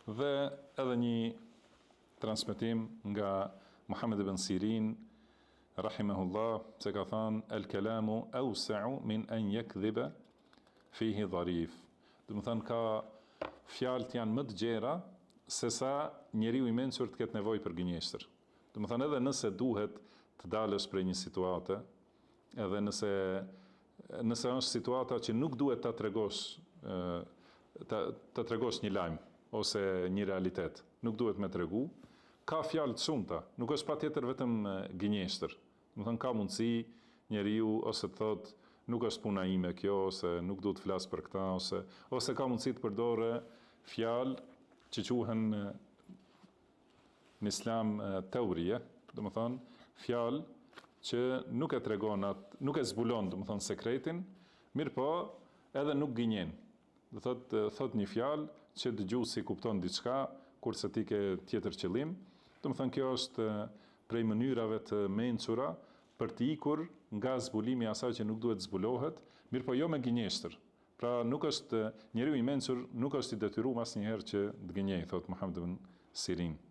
Dhe edhe një transmetim nga Muhammed ibn Sirin, rahimahullah, se ka thënë el kalamu awsa'u min an yakdhiba fihi dharif. Do të thënë ka fjalët janë më të gjera se sa njeriu i mençur të ketë nevojë për gënjeshtër. Do të thënë edhe nëse duhet të dalësh prej një situate, edhe nëse është situata që nuk duhet ta tregosh ta tregosh një lajm ose një realitet, nuk duhet me tregu, ka fjalë të shumta, nuk është patjetër vetëm gënjeshtër. Do të thënë ka mundësi njeriu ose të thotë nuk është puna ime kjo, ose nuk duhet të flas për këtë, ose ka mundësi të përdorë fjalë që quhen në islam teorie, do të thonë fjalë që nuk e tregon nuk e zbulon, do të thonë sekretin, mirë po edhe nuk gënjen. Do thot një fjalë që dëgjuesi kupton diçka, kurse ti ke tjetër qëllim. Do të thënë kjo është prej mënyrave të mençura për të ikur nga zbulimi i asaj që nuk duhet zbulohet, mirë po jo me gënjeshtër. Pra nuk është njeriu i mençur nuk është i detyruar asnjëherë që të gënjej, thot Muhammed ibn Sirin.